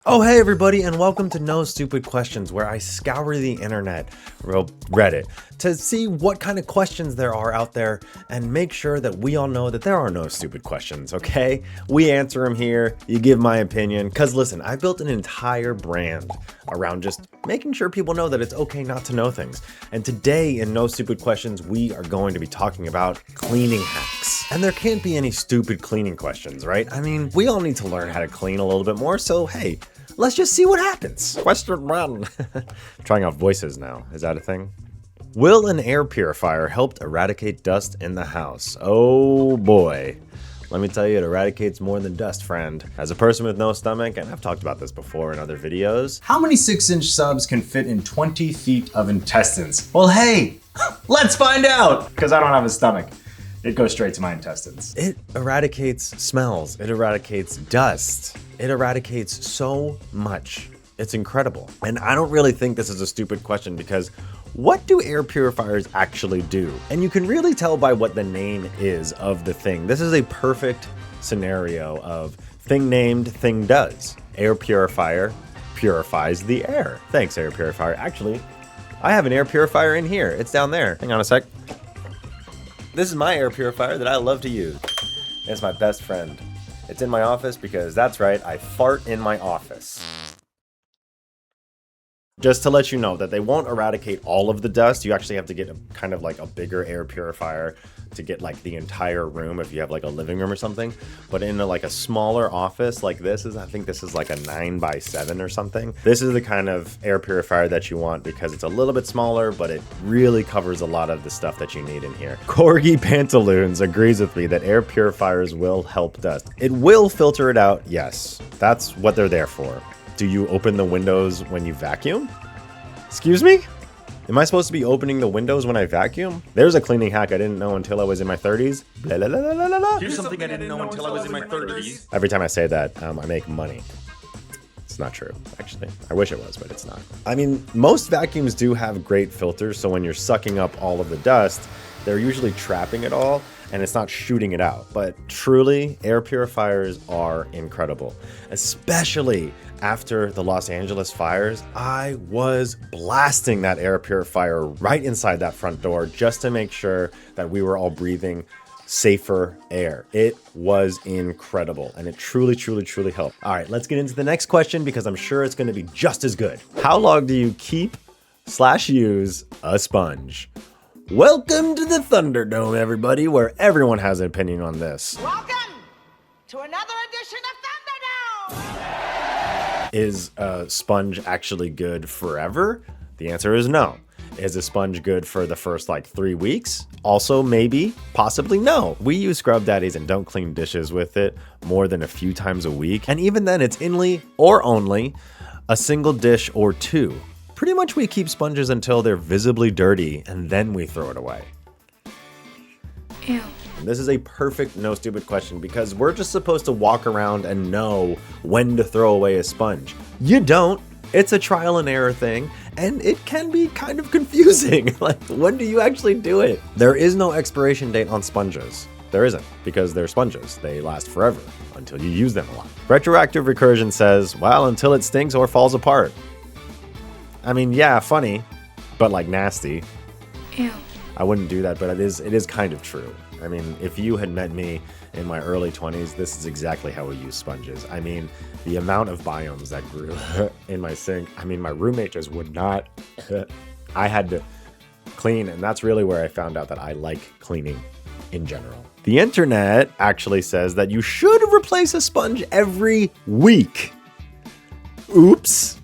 Oh, hey everybody, and welcome to No Stupid Questions, where I scour the internet, or Reddit, to see what kind of questions there are out there and make sure that we all know that there are no stupid questions, okay? We answer them here, you give my opinion, because listen, I built an entire brand around just making sure people know that it's okay not to know things. And today in No Stupid Questions, we are going to be talking about cleaning hacks. And there can't be any stupid cleaning questions, right? I mean, we all need to learn how to clean a little bit more, so hey, let's just see what happens. Question one. Trying out voices now. Is that a thing? Will an air purifier help eradicate dust in the house? Oh boy. Let me tell you, it eradicates more than dust, friend. As a person with no stomach, and I've talked about this before in other videos. How many 6-inch subs can fit in 20 feet of intestines? Well, hey, let's find out. Because I don't have a stomach. It goes straight to my intestines. It eradicates smells. It eradicates dust. It eradicates so much. It's incredible. And I don't really think this is a stupid question because what do air purifiers actually do? And you can really tell by what the name is of the thing. This is a perfect scenario of thing named, thing does. Air purifier purifies the air. Thanks, air purifier. Actually, I have an air purifier in here. It's down there. Hang on a sec. This is my air purifier that I love to use. It's my best friend. It's in my office because that's right, I fart in my office. Just to let you know that they won't eradicate all of the dust. You actually have to get a kind of like a bigger air purifier to get like the entire room if you have like a living room or something. But in like a smaller office like this is, I think this is like a 9x7 or something. This is the kind of air purifier that you want because it's a little bit smaller, but it really covers a lot of the stuff that you need in here. Corgi Pantaloons agrees with me that air purifiers will help dust. It will filter it out, yes. That's what they're there for. Do you open the windows when you vacuum? Excuse me? Am I supposed to be opening the windows when I vacuum? There's a cleaning hack I didn't know until I was in my 30s. Blah, blah, blah, blah, blah, blah. Here's something I didn't know until I was in my 30s. Every time I say that, I make money. It's not true, actually. I wish it was, but it's not. I mean, most vacuums do have great filters, so when you're sucking up all of the dust, they're usually trapping it all, and it's not shooting it out. But truly, air purifiers are incredible, especially after the Los Angeles fires. I was blasting that air purifier right inside that front door just to make sure that we were all breathing safer air. It was incredible, and it truly, truly, truly helped. All right, let's get into the next question because I'm sure it's gonna be just as good. How long do you keep/use a sponge? Welcome to the Thunderdome, everybody, where everyone has an opinion on this. Welcome to another edition of Thunderdome! Is a sponge actually good forever? The answer is no. Is a sponge good for the first like 3 weeks? Also, maybe, possibly no. We use Scrub Daddies and don't clean dishes with it more than a few times a week. And even then, it's only a single dish or two. Pretty much we keep sponges until they're visibly dirty and then we throw it away. Ew. This is a perfect no stupid question because we're just supposed to walk around and know when to throw away a sponge. You don't. It's a trial and error thing, and it can be kind of confusing. Like, when do you actually do it? There is no expiration date on sponges. There isn't, because they're sponges. They last forever until you use them a lot. Retroactive recursion says, well, until it stinks or falls apart. I mean, yeah, funny, but like nasty. Ew. I wouldn't do that, but it is kind of true. I mean, if you had met me in my early 20s, this is exactly how we use sponges. I mean, the amount of biomes that grew in my sink, I mean, my roommate just would not, I had to clean, and that's really where I found out that I like cleaning in general. The internet actually says that you should replace a sponge every week. Oops.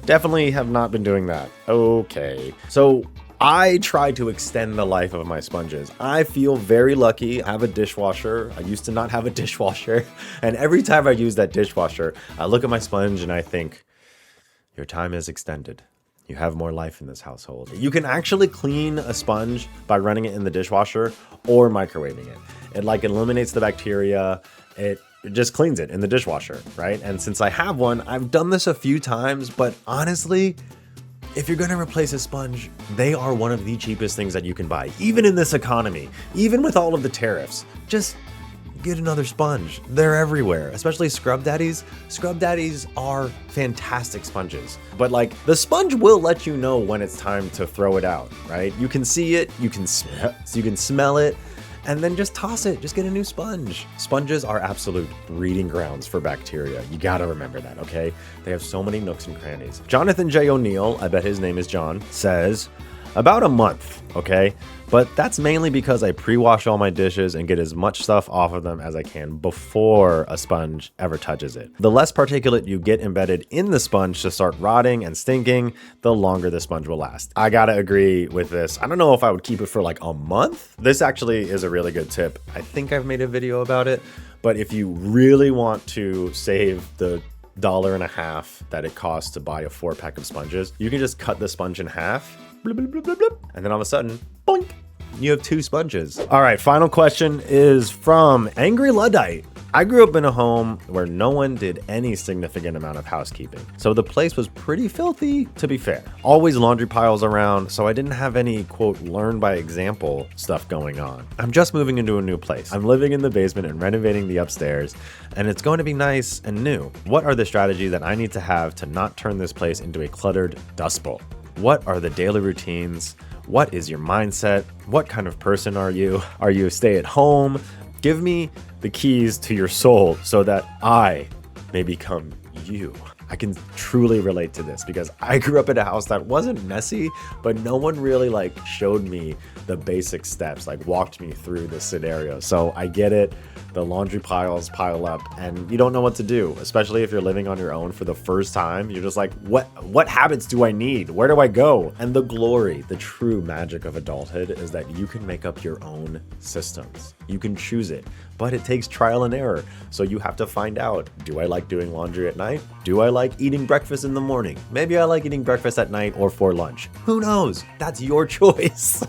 Definitely have not been doing that. Okay. So I try to extend the life of my sponges. I feel very lucky. I have a dishwasher. I used to not have a dishwasher. And every time I use that dishwasher, I look at my sponge and I think, your time is extended. You have more life in this household. You can actually clean a sponge by running it in the dishwasher or microwaving it. It like eliminates the bacteria. It just cleans it in the dishwasher, right? And since I have one, I've done this a few times, but honestly, if you're gonna replace a sponge, they are one of the cheapest things that you can buy, even in this economy, even with all of the tariffs. Just get another sponge. They're everywhere, especially scrub daddies. Scrub daddies are fantastic sponges, but like the sponge will let you know when it's time to throw it out, right? You can see it, you can smell it, and then just toss it. Just get a new sponge. Sponges are absolute breeding grounds for bacteria. You gotta remember that, okay? They have so many nooks and crannies. Jonathan J. O'Neill, I bet his name is John, says, about a month, okay? But that's mainly because I pre-wash all my dishes and get as much stuff off of them as I can before a sponge ever touches it. The less particulate you get embedded in the sponge to start rotting and stinking, the longer the sponge will last. I gotta agree with this. I don't know if I would keep it for like a month. This actually is a really good tip. I think I've made a video about it, but if you really want to save the $1.50 that it costs to buy a 4-pack of sponges, you can just cut the sponge in half, blub, blub, blub, blub, blub, and then all of a sudden, boink, you have 2 sponges. All right, final question is from Angry Luddite. I grew up in a home where no one did any significant amount of housekeeping, so the place was pretty filthy, to be fair. Always laundry piles around, so I didn't have any, quote, learn by example stuff going on. I'm just moving into a new place. I'm living in the basement and renovating the upstairs, and it's going to be nice and new. What are the strategies that I need to have to not turn this place into a cluttered dust bowl? What are the daily routines? What is your mindset? What kind of person are you? Are you a stay-at-home? Give me the keys to your soul so that I may become you. I can truly relate to this because I grew up in a house that wasn't messy, but no one really like showed me the basic steps, like walked me through this scenario. So I get it. The laundry piles pile up and you don't know what to do, especially if you're living on your own for the first time. You're just like, what habits do I need? Where do I go? And the glory, the true magic of adulthood is that you can make up your own systems. You can choose it, but it takes trial and error. So you have to find out, do I like doing laundry at night? Do I like eating breakfast in the morning? Maybe I like eating breakfast at night or for lunch. Who knows? That's your choice.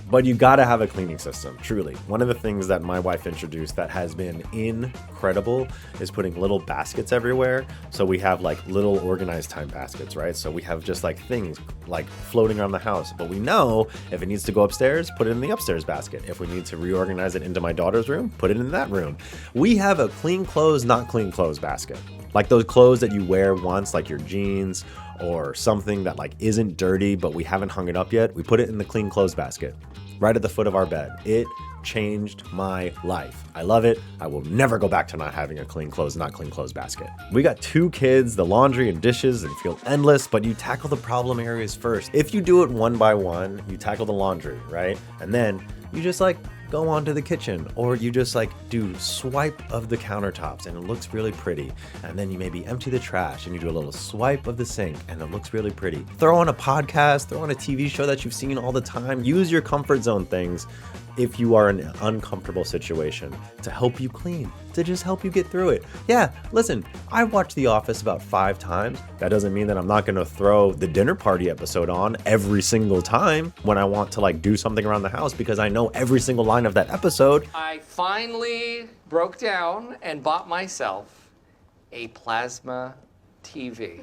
But you gotta have a cleaning system, truly. One of the things that my wife introduced that has been incredible is putting little baskets everywhere. So we have like little organized time baskets, right? So we have just like things like floating around the house, but we know if it needs to go upstairs, put it in the upstairs basket. If we need to reorganize it into my daughter's room, put it in that room. We have a clean clothes, not clean clothes basket. Like those clothes that you wear once, like your jeans or something that like isn't dirty, but we haven't hung it up yet. We put it in the clean clothes basket right at the foot of our bed. It changed my life. I love it. I will never go back to not having a clean clothes, not clean clothes basket. We got 2 kids, the laundry and dishes and feel endless, but you tackle the problem areas first. If you do it one by one, you tackle the laundry, right? And then you just like go on to the kitchen, or you just like do swipe of the countertops and it looks really pretty. And then you maybe empty the trash and you do a little swipe of the sink and it looks really pretty. Throw on a podcast, throw on a TV show that you've seen all the time. Use your comfort zone things if you are in an uncomfortable situation to help you clean, to just help you get through it. Yeah, listen, I've watched The Office about 5 times. That doesn't mean that I'm not gonna throw the dinner party episode on every single time when I want to like do something around the house because I know every single line of that episode. I finally broke down and bought myself a plasma TV.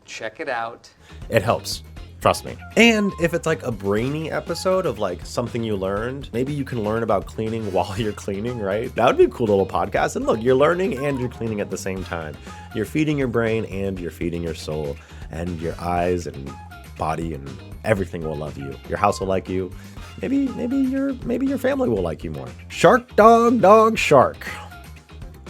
Check it out. It helps. Trust me. And if it's like a brainy episode of like something you learned, maybe you can learn about cleaning while you're cleaning, right? That would be a cool little podcast. And look, you're learning and you're cleaning at the same time. You're feeding your brain and you're feeding your soul, and your eyes and body and everything will love you. Your house will like you. Maybe your family will like you more. Shark Dog Shark.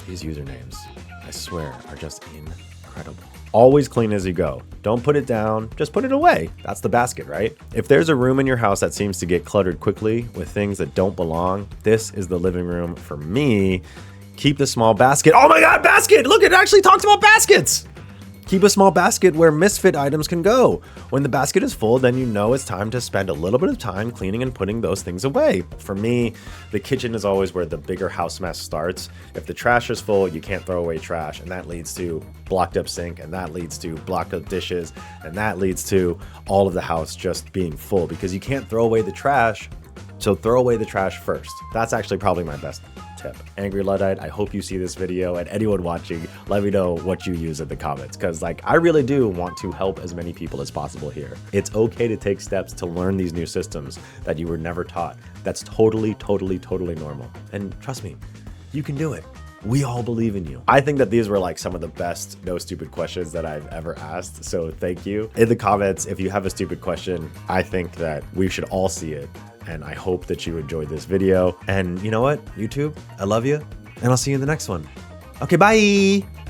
These usernames, I swear, are just incredible. Always clean as you go. Don't put it down, just put it away. That's the basket, right? If there's a room in your house that seems to get cluttered quickly with things that don't belong, this is the living room for me. Keep the small basket. Oh my God, basket! Look, it actually talks about baskets. Keep a small basket where misfit items can go. When the basket is full, then you know it's time to spend a little bit of time cleaning and putting those things away. For me, the kitchen is always where the bigger house mess starts. If the trash is full, you can't throw away trash, and that leads to blocked up sink, and that leads to blocked up dishes, and that leads to all of the house just being full because you can't throw away the trash. So throw away the trash first. That's actually probably my best tip. Angry Luddite, I hope you see this video, and anyone watching, let me know what you use in the comments, because like I really do want to help as many people as possible here. It's okay to take steps to learn these new systems that you were never taught. That's totally normal. And trust me, You can do it. We all believe in you. I think that these were like some of the best no stupid questions that I've ever asked. So thank you. In the comments, if you have a stupid question, I think that we should all see it. And I hope that you enjoyed this video. And you know what, YouTube, I love you. And I'll see you in the next one. Okay, bye.